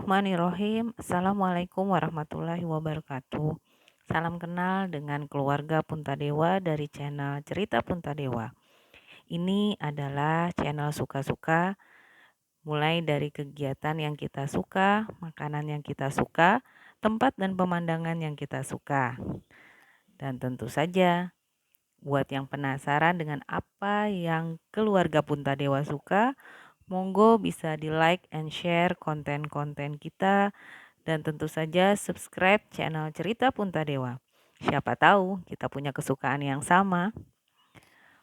Bismillahirrahmanirrahim. Assalamualaikum warahmatullahi wabarakatuh. Salam kenal dengan keluarga Puntadewa dari channel Cerita Puntadewa. Ini adalah channel suka-suka, mulai dari kegiatan yang kita suka, makanan yang kita suka, tempat dan pemandangan yang kita suka. Dan tentu saja, buat yang penasaran dengan apa yang keluarga Puntadewa suka, monggo bisa di-like and share konten-konten kita dan tentu saja subscribe channel Cerita Puntadewa. Siapa tahu kita punya kesukaan yang sama.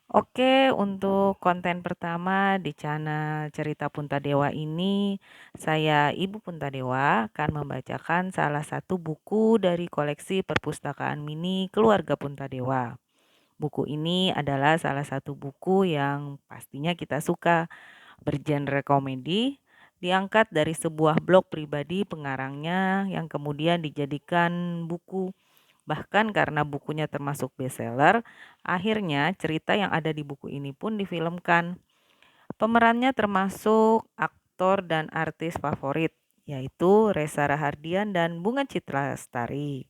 Oke, untuk konten pertama di channel Cerita Puntadewa ini, saya Ibu Puntadewa akan membacakan salah satu buku dari koleksi perpustakaan mini keluarga Puntadewa. Buku ini adalah salah satu buku yang pastinya kita suka, bergenre komedi, diangkat dari sebuah blog pribadi pengarangnya yang kemudian dijadikan buku. Bahkan karena bukunya termasuk bestseller, akhirnya cerita yang ada di buku ini pun difilmkan. Pemerannya termasuk aktor dan artis favorit, yaitu Reza Rahardian dan Bunga Citra Lestari.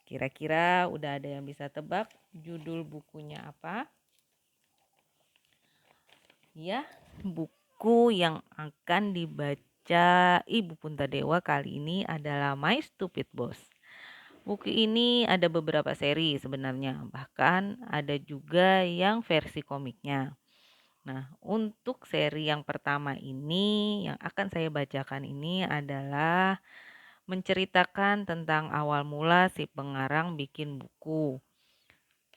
Kira-kira udah ada yang bisa tebak judul bukunya apa? Ya, buku yang akan dibaca Ibu Puntadewa kali ini adalah My Stupid Boss. Buku ini ada beberapa seri sebenarnya, bahkan ada juga yang versi komiknya. Nah, untuk seri yang pertama ini yang akan saya bacakan ini adalah menceritakan tentang awal mula si pengarang bikin buku.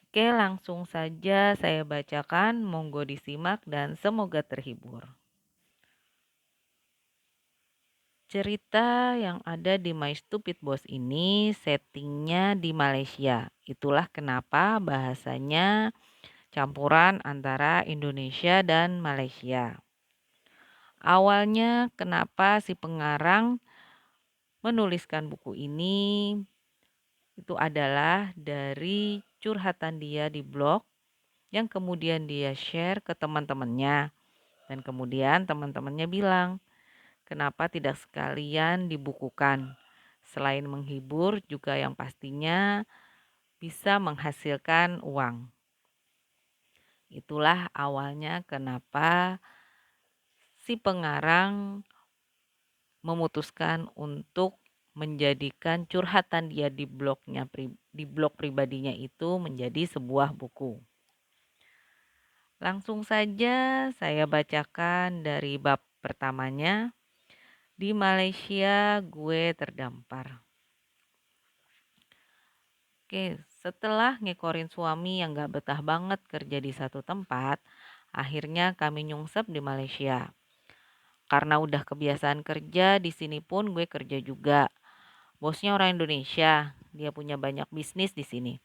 Oke, langsung saja saya bacakan, monggo disimak dan semoga terhibur. Cerita yang ada di My Stupid Boss ini settingnya di Malaysia. Itulah kenapa bahasanya campuran antara Indonesia dan Malaysia. Awalnya kenapa si pengarang menuliskan buku ini itu adalah dari curhatan dia di blog yang kemudian dia share ke teman-temannya. Dan kemudian teman-temannya bilang, kenapa tidak sekalian dibukukan? Selain menghibur juga yang pastinya bisa menghasilkan uang. Itulah awalnya kenapa si pengarang memutuskan untuk menjadikan curhatan dia di blog pribadinya itu menjadi sebuah buku. Langsung saja saya bacakan dari bab pertamanya. Di Malaysia gue terdampar. Oke, setelah ngekorin suami yang gak betah banget kerja di satu tempat, akhirnya kami nyungsep di Malaysia. Karena udah kebiasaan kerja, di sini pun gue kerja juga. Bosnya orang Indonesia, dia punya banyak bisnis di sini.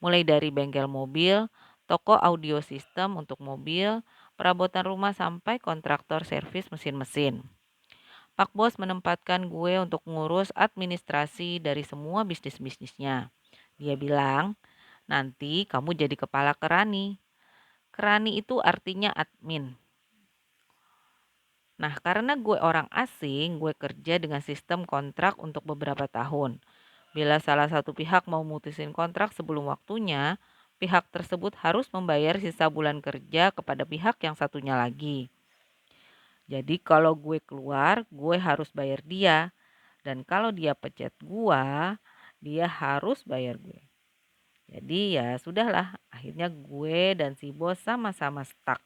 Mulai dari bengkel mobil, toko audio sistem untuk mobil, perabotan rumah sampai kontraktor servis mesin-mesin. Pak Bos menempatkan gue untuk ngurus administrasi dari semua bisnis-bisnisnya. Dia bilang, nanti kamu jadi kepala kerani. Kerani itu artinya admin. Nah, karena gue orang asing, gue kerja dengan sistem kontrak untuk beberapa tahun. Bila salah satu pihak mau mutusin kontrak sebelum waktunya, pihak tersebut harus membayar sisa bulan kerja kepada pihak yang satunya lagi. Jadi kalau gue keluar, gue harus bayar dia. Dan kalau dia pecat gue, dia harus bayar gue. Jadi ya sudahlah, akhirnya gue dan si bos sama-sama stuck.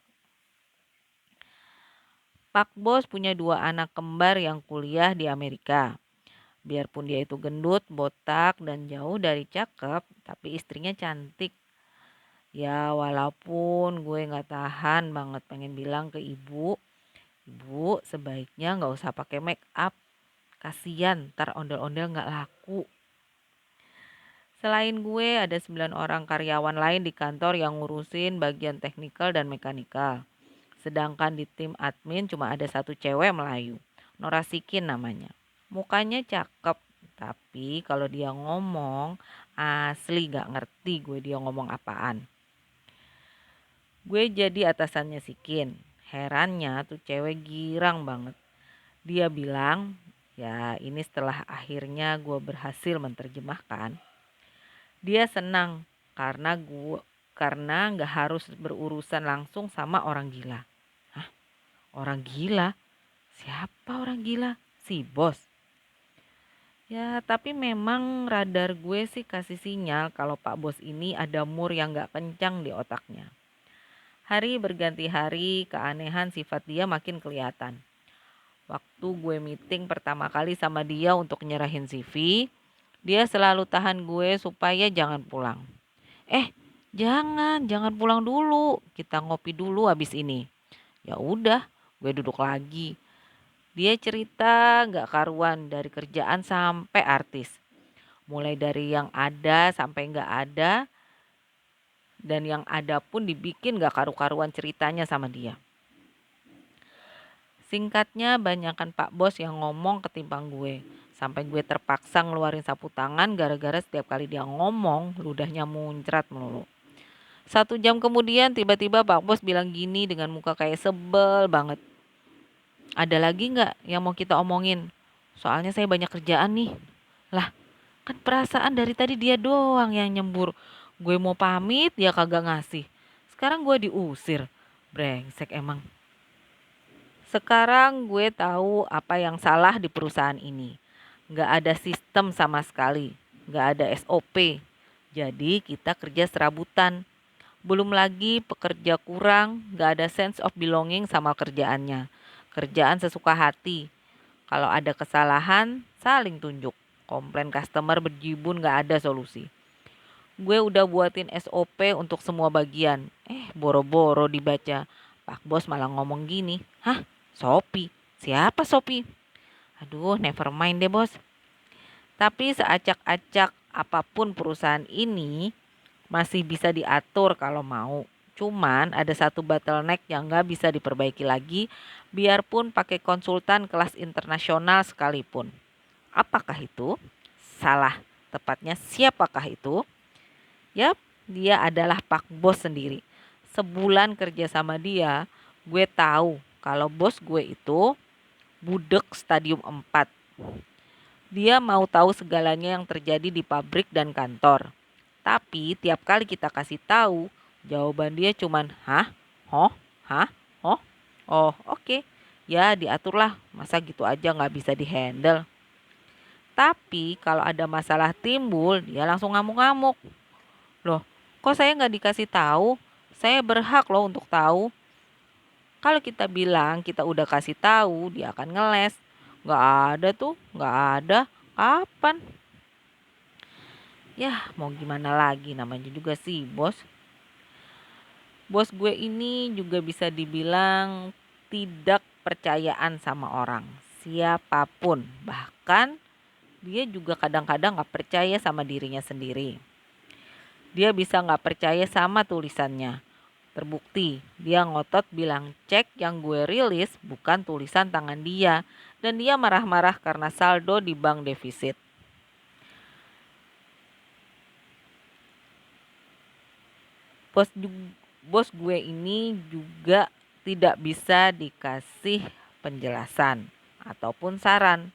Pak Bos punya dua anak kembar yang kuliah di Amerika. Biarpun dia itu gendut, botak, dan jauh dari cakep, tapi istrinya cantik. Ya walaupun gue gak tahan banget pengen bilang ke ibu, ibu sebaiknya gak usah pakai make up. Kasian, ntar ondel-ondel gak laku. Selain gue ada 9 orang karyawan lain di kantor yang ngurusin bagian teknikal dan mekanikal. Sedangkan di tim admin cuma ada satu cewek Melayu, Nora Sikin namanya. Mukanya cakep, tapi kalau dia ngomong asli gak ngerti gue dia ngomong apaan. Gue jadi atasannya Sikin. Herannya tuh cewek girang banget. Dia bilang, Ya, ini setelah akhirnya gue berhasil menerjemahkan. Dia senang karena nggak harus berurusan langsung sama orang gila. Hah? Orang gila? Siapa orang gila? Si bos. Ya, tapi memang radar gue sih kasih sinyal kalau Pak Bos ini ada mur yang nggak kencang di otaknya. Hari berganti hari, keanehan sifat dia makin kelihatan. Waktu gue meeting pertama kali sama dia untuk nyerahin CV, dia selalu tahan gue supaya jangan pulang. Eh, jangan pulang dulu. Kita ngopi dulu abis ini. Ya udah, gue duduk lagi. Dia cerita gak karuan dari kerjaan sampai artis. Mulai dari yang ada sampai gak ada. Dan yang ada pun dibikin gak karu-karuan ceritanya sama dia. Singkatnya banyakan Pak Bos yang ngomong ketimbang gue. Sampai gue terpaksa ngeluarin sapu tangan gara-gara setiap kali dia ngomong ludahnya muncrat melulu. 1 jam kemudian tiba-tiba Pak Bos bilang gini dengan muka kayak sebel banget. Ada lagi nggak yang mau kita omongin? Soalnya saya banyak kerjaan nih. Lah, kan perasaan dari tadi dia doang yang nyembur. Gue mau pamit dia kagak ngasih. Sekarang gue diusir. Brengsek emang. Sekarang gue tahu apa yang salah di perusahaan ini. Nggak ada sistem sama sekali. Nggak ada SOP. Jadi kita kerja serabutan. Belum lagi pekerja kurang, nggak ada sense of belonging sama kerjaannya. Kerjaan sesuka hati. Kalau ada kesalahan, saling tunjuk. Komplain customer berjibun nggak ada solusi. Gue udah buatin SOP untuk semua bagian. Boro-boro dibaca. Pak Bos malah ngomong gini. Hah? Sopi? Siapa Sopi? Aduh, never mind deh bos. Tapi seacak-acak apapun perusahaan ini masih bisa diatur kalau mau. Cuman ada satu bottleneck yang nggak bisa diperbaiki lagi biarpun pakai konsultan kelas internasional sekalipun. Apakah itu? Salah. Tepatnya siapakah itu? Yap, dia adalah Pak Bos sendiri. Sebulan kerja sama dia, gue tahu kalau bos gue itu budek stadium 4. Dia mau tahu segalanya yang terjadi di pabrik dan kantor. Tapi tiap kali kita kasih tahu, jawaban dia cuman hah, hoh, hah, hoh, oh oke. Ya diaturlah, masa gitu aja nggak bisa dihandle. Tapi kalau ada masalah timbul, dia langsung ngamuk-ngamuk. Loh, kok saya nggak dikasih tahu? Saya berhak loh untuk tahu. Kalau kita bilang kita udah kasih tahu, dia akan ngeles. Nggak ada tuh, nggak ada. Kapan? Ya, mau gimana lagi namanya juga sih, bos. Bos gue ini juga bisa dibilang tidak percayaan sama orang. Siapapun. Bahkan dia juga kadang-kadang gak percaya sama dirinya sendiri. Dia bisa gak percaya sama tulisannya. Terbukti, dia ngotot bilang cek yang gue rilis bukan tulisan tangan dia. Dan dia marah-marah karena saldo di bank defisit. Bos gue ini juga tidak bisa dikasih penjelasan ataupun saran.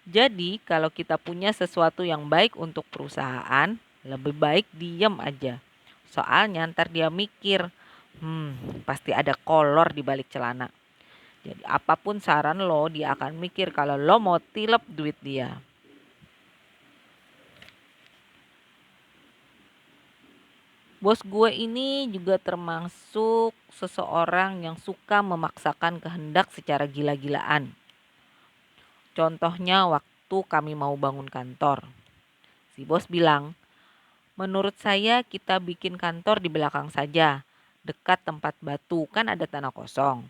Jadi kalau kita punya sesuatu yang baik untuk perusahaan, lebih baik diem aja. Soalnya ntar dia mikir, pasti ada kolor di balik celana. Jadi apapun saran lo, dia akan mikir kalau lo mau tilep duit dia. Bos gue ini juga termasuk seseorang yang suka memaksakan kehendak secara gila-gilaan. Contohnya waktu kami mau bangun kantor. Si bos bilang, menurut saya kita bikin kantor di belakang saja. Dekat tempat batu kan ada tanah kosong.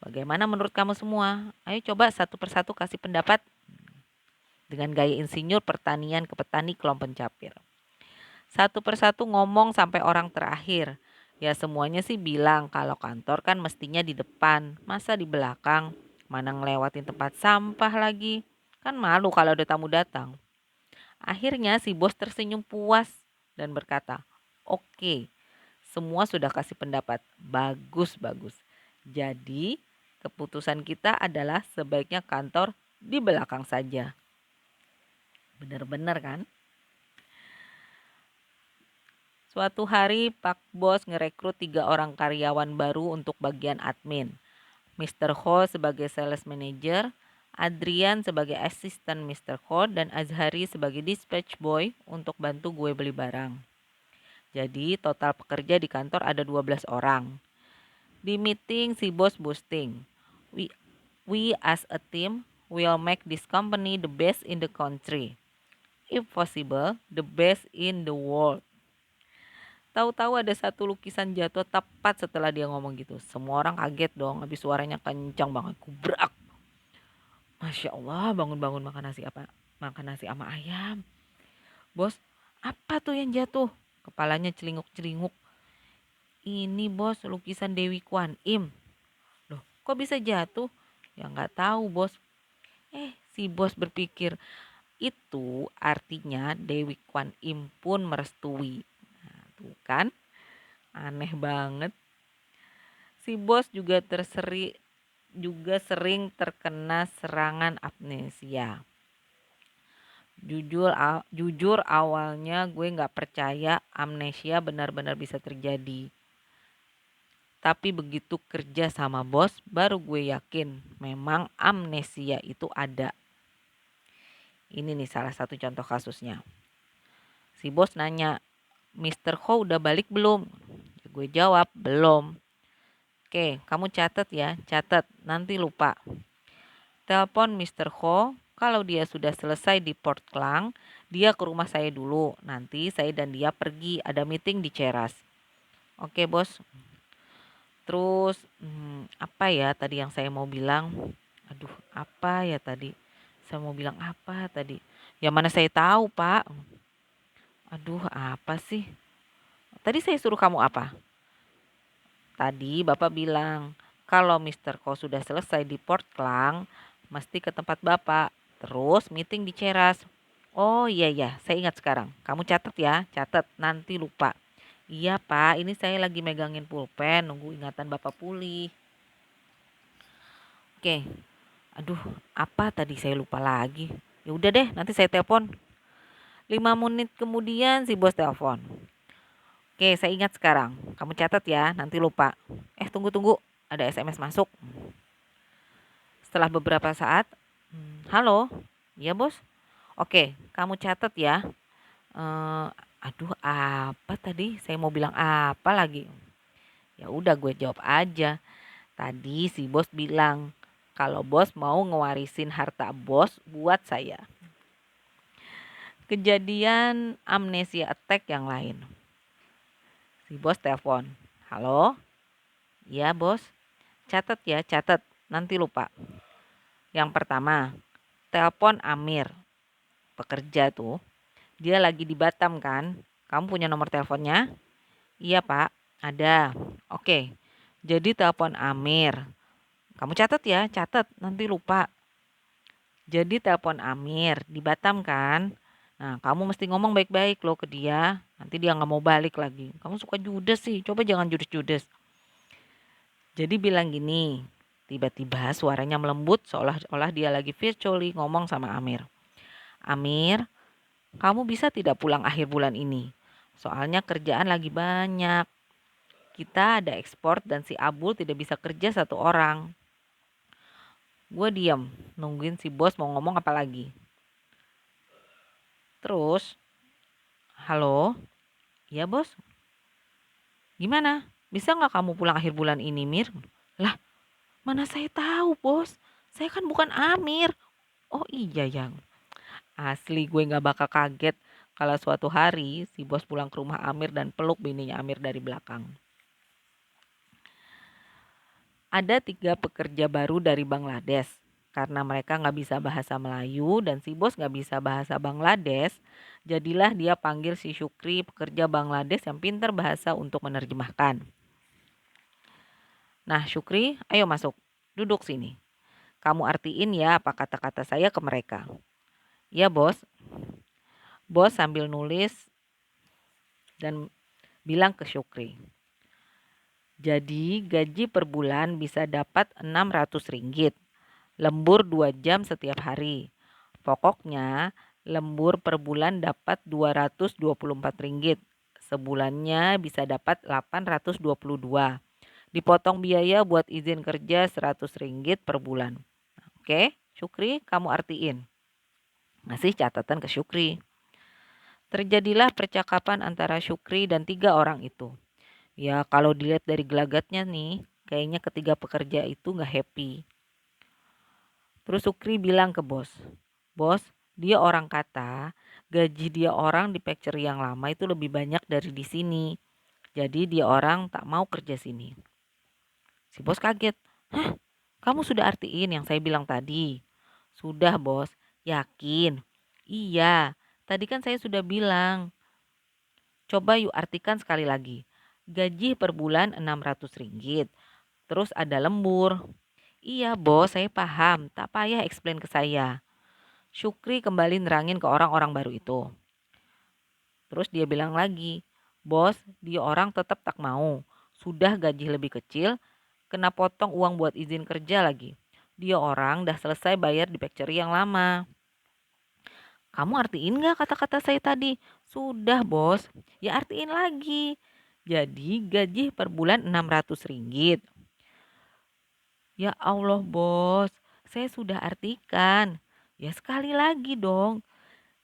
Bagaimana menurut kamu semua? Ayo coba satu persatu kasih pendapat. Dengan gaya insinyur pertanian ke petani kelompok capir. Satu persatu ngomong sampai orang terakhir. Ya semuanya sih bilang kalau kantor kan mestinya di depan, masa di belakang, mana ngelewatin tempat sampah lagi. Kan malu kalau ada tamu datang. Akhirnya si bos tersenyum puas dan berkata, oke, semua sudah kasih pendapat, bagus-bagus. Jadi keputusan kita adalah sebaiknya kantor di belakang saja. Bener-bener kan? Suatu hari Pak Bos ngerekrut 3 orang karyawan baru untuk bagian admin. Mr. Ho sebagai sales manager, Adrian sebagai asisten Mr. Ho, dan Azhari sebagai dispatch boy untuk bantu gue beli barang. Jadi total pekerja di kantor ada 12 orang. Di meeting si bos boosting. We, we as a team will make this company the best in the country. If possible, the best in the world. Tahu-tahu ada satu lukisan jatuh tepat setelah dia ngomong gitu. Semua orang kaget dong, habis suaranya kencang banget, kubrak. Masya Allah, bangun-bangun makan nasi apa? Makan nasi sama ayam. Bos, apa tuh yang jatuh? Kepalanya celinguk-celinguk. Ini bos, lukisan Dewi Kwan Im. Loh, kok bisa jatuh? Ya nggak tahu bos. Si bos berpikir, itu artinya Dewi Kwan Im pun merestui. Nah, tuh kan, aneh banget. Si bos juga sering terkena serangan amnesia. Jujur awalnya gue nggak percaya amnesia benar-benar bisa terjadi. Tapi begitu kerja sama bos, baru gue yakin memang amnesia itu ada. Ini nih salah satu contoh kasusnya. Si bos nanya, Mr. Ho udah balik belum? Gue jawab, belum. Oke, kamu catat ya, catat, nanti lupa. Telepon Mr. Ho, kalau dia sudah selesai di Port Klang, dia ke rumah saya dulu. Nanti saya dan dia pergi, ada meeting di Ceras. Oke bos. Terus apa ya tadi yang saya mau bilang? Aduh, apa ya tadi? Saya mau bilang apa tadi? Ya mana saya tahu, Pak. Aduh, apa sih? Tadi saya suruh kamu apa? Tadi Bapak bilang, kalau Mr. Ko sudah selesai di Port Klang, mesti ke tempat Bapak. Terus meeting di Ceras. Oh iya, saya ingat sekarang. Kamu catat ya, catat, nanti lupa. Iya Pak, ini saya lagi megangin pulpen, nunggu ingatan Bapak pulih. Oke, aduh, apa tadi saya lupa lagi. Ya udah deh, nanti saya telepon. 5 menit kemudian si bos telepon. Oke, saya ingat sekarang. Kamu catat ya, nanti lupa. Tunggu, ada SMS masuk. Setelah beberapa saat, halo, iya bos. Oke, kamu catat ya. Aduh, apa tadi? Saya mau bilang apa lagi? Ya udah, gue jawab aja. Tadi si bos bilang kalau bos mau ngewarisin harta bos buat saya. Kejadian amnesia attack yang lain. Si bos telepon. Halo? Iya bos. Catat ya, catat. Nanti lupa. Yang pertama, telepon Amir. Pekerja tuh. Dia lagi di Batam kan? Kamu punya nomor teleponnya? Iya pak, ada. Oke, jadi telepon Amir. Kamu catat ya, catat. Nanti lupa. Jadi telepon Amir di Batam kan? Nah, kamu mesti ngomong baik-baik loh ke dia. Nanti dia nggak mau balik lagi. Kamu suka judes sih. Coba jangan judes-judes. Jadi bilang gini. Tiba-tiba suaranya melembut seolah-olah dia lagi virtually ngomong sama Amir. Amir, kamu bisa tidak pulang akhir bulan ini? Soalnya kerjaan lagi banyak. Kita ada ekspor dan si Abul tidak bisa kerja 1 orang. Gue diam, nungguin si bos mau ngomong apa lagi. Terus, halo? Iya bos, gimana? Bisa nggak kamu pulang akhir bulan ini, Mir? Lah, mana saya tahu bos, saya kan bukan Amir. Oh iya yang, asli gue nggak bakal kaget kalau suatu hari si bos pulang ke rumah Amir dan peluk bininya Amir dari belakang. Ada 3 pekerja baru dari Bangladesh. Karena mereka nggak bisa bahasa Melayu dan si bos nggak bisa bahasa Bangladesh, jadilah dia panggil si Syukri, pekerja Bangladesh yang pintar bahasa, untuk menerjemahkan. Nah Syukri, ayo masuk, duduk sini. Kamu artiin ya apa kata-kata saya ke mereka. Ya bos. Bos sambil nulis dan bilang ke Syukri. Jadi gaji per bulan bisa dapat 600 ringgit. lembur 2 jam setiap hari. Pokoknya lembur per bulan dapat Rp224. Sebulannya bisa dapat Rp822. Dipotong biaya buat izin kerja Rp100 per bulan. Oke, Syukri, kamu artiin. Ngasih catatan ke Syukri. Terjadilah percakapan antara Syukri dan 3 orang itu. Ya kalau dilihat dari gelagatnya nih, kayaknya ketiga pekerja itu nggak happy. Terus Syukri bilang ke bos, "Bos, dia orang kata gaji dia orang di factory yang lama itu lebih banyak dari di sini. Jadi dia orang tak mau kerja sini." Si bos kaget. "Hah? Kamu sudah artiin yang saya bilang tadi?" "Sudah bos." "Yakin?" "Iya, tadi kan saya sudah bilang." "Coba yuk artikan sekali lagi. Gaji per bulan Rp600. Terus ada lembur." "Iya bos, saya paham. Tak payah explain ke saya." Syukri kembali nerangin ke orang-orang baru itu. Terus dia bilang lagi, "Bos, dia orang tetap tak mau. Sudah gaji lebih kecil, kena potong uang buat izin kerja lagi. Dia orang dah selesai bayar di factory yang lama." "Kamu artiin nggak kata-kata saya tadi?" "Sudah bos." "Ya artiin lagi." "Jadi gaji per bulan Rp600. "Ya Allah bos, saya sudah artikan." "Ya sekali lagi dong.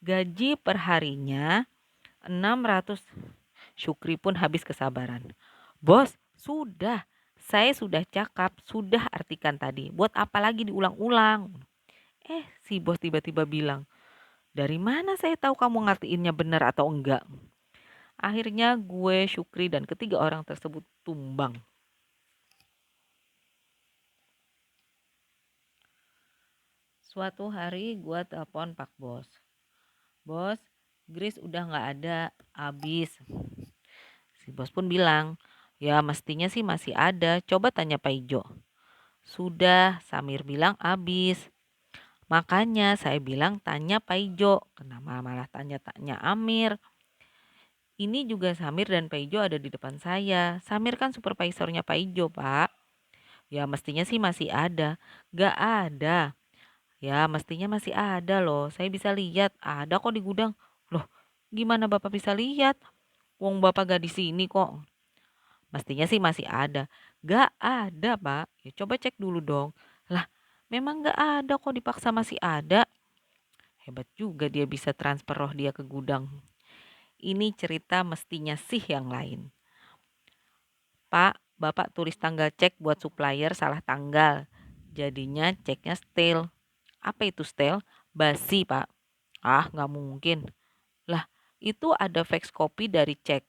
Gaji per harinya 600." Syukri pun habis kesabaran. "Bos, sudah. Saya sudah cakap, sudah artikan tadi. Buat apa lagi diulang-ulang?" Si bos tiba-tiba bilang, "Dari mana saya tahu kamu ngertiinnya benar atau enggak?" Akhirnya gue, Syukri, dan ketiga orang tersebut tumbang. Suatu hari gue telepon Pak Bos. "Bos, Gris udah nggak ada, habis." Si bos pun bilang, "Ya mestinya sih masih ada, coba tanya Pak Ijo." "Sudah," Samir bilang, "habis." "Makanya saya bilang tanya Pak Ijo, kenapa malah tanya-tanya Amir?" "Ini juga Samir dan Pak Ijo ada di depan saya. Samir kan supervisornya Pak Ijo, Pak." "Ya mestinya sih masih ada." "Gak ada." "Ya mestinya masih ada loh. Saya bisa lihat, ada kok di gudang." "Loh, gimana Bapak bisa lihat? Wong Bapak gak di sini kok." "Mestinya sih masih ada." "Gak ada, Pak." "Ya coba cek dulu dong." "Lah, memang gak ada kok, dipaksa masih ada." Hebat juga dia bisa transfer roh dia ke gudang. Ini cerita mestinya sih yang lain. "Pak, Bapak tulis tanggal cek buat supplier salah tanggal. Jadinya ceknya stale." "Apa itu stale?" "Basi, Pak." "Ah, nggak mungkin." "Lah, itu ada fax copy dari cek.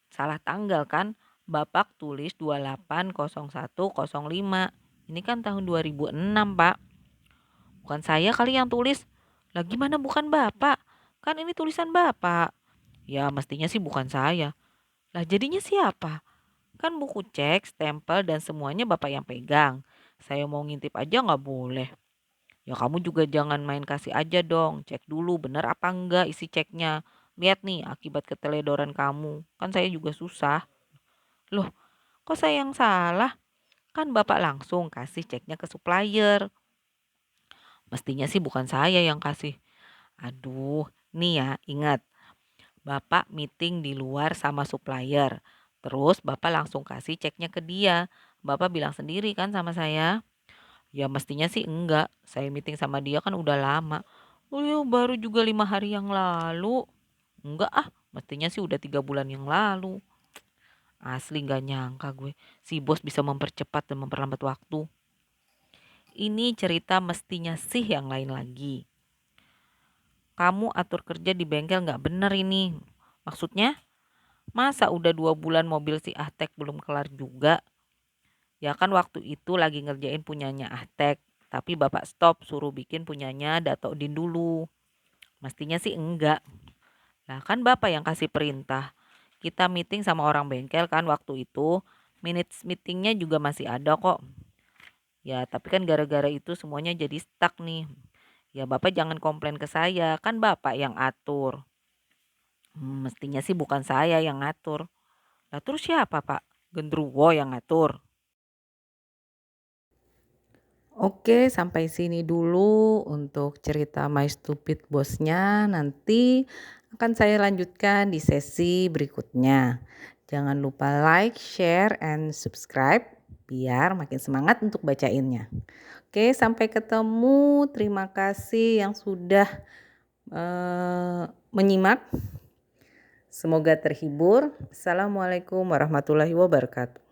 Salah tanggal kan? Bapak tulis 280105. Ini kan tahun 2006, Pak." "Bukan saya kali yang tulis." "Lah gimana bukan Bapak? Kan ini tulisan Bapak." "Ya mestinya sih bukan saya." "Lah jadinya siapa? Kan buku cek, stempel dan semuanya Bapak yang pegang. Saya mau ngintip aja nggak boleh." "Ya kamu juga jangan main kasih aja dong. Cek dulu bener apa enggak isi ceknya. Lihat nih akibat keteledoran kamu. Kan saya juga susah." "Loh, kok saya yang salah? Kan Bapak langsung kasih ceknya ke supplier." "Mestinya sih bukan saya yang kasih." "Aduh, nih ya ingat. Bapak meeting di luar sama supplier. Terus Bapak langsung kasih ceknya ke dia. Bapak bilang sendiri kan sama saya." "Ya mestinya sih enggak. Saya meeting sama dia kan udah lama." "Oh ya baru juga 5 hari yang lalu." "Enggak ah, mestinya sih udah 3 bulan yang lalu." Asli gak nyangka gue, si bos bisa mempercepat dan memperlambat waktu. Ini cerita mestinya sih yang lain lagi. "Kamu atur kerja di bengkel gak bener ini." "Maksudnya? Masa udah 2 bulan mobil si Ahtek belum kelar juga?" "Ya kan waktu itu lagi ngerjain punyanya Ahtek. Tapi bapak stop suruh bikin punyanya Dato Din dulu." "Mestinya sih enggak." "Lah kan bapak yang kasih perintah. Kita meeting sama orang bengkel kan waktu itu. Minutes meetingnya juga masih ada kok." "Ya tapi kan gara-gara itu semuanya jadi stuck nih." "Ya bapak jangan komplain ke saya, kan bapak yang atur." Mestinya sih bukan saya yang ngatur." "Lah terus siapa Pak? Gendruwo yang ngatur?" Oke, sampai sini dulu untuk cerita My Stupid Boss-nya. Nanti akan saya lanjutkan di sesi berikutnya. Jangan lupa like, share, and subscribe biar makin semangat untuk bacainnya. Oke, sampai ketemu. Terima kasih yang sudah menyimak. Semoga terhibur. Assalamualaikum warahmatullahi wabarakatuh.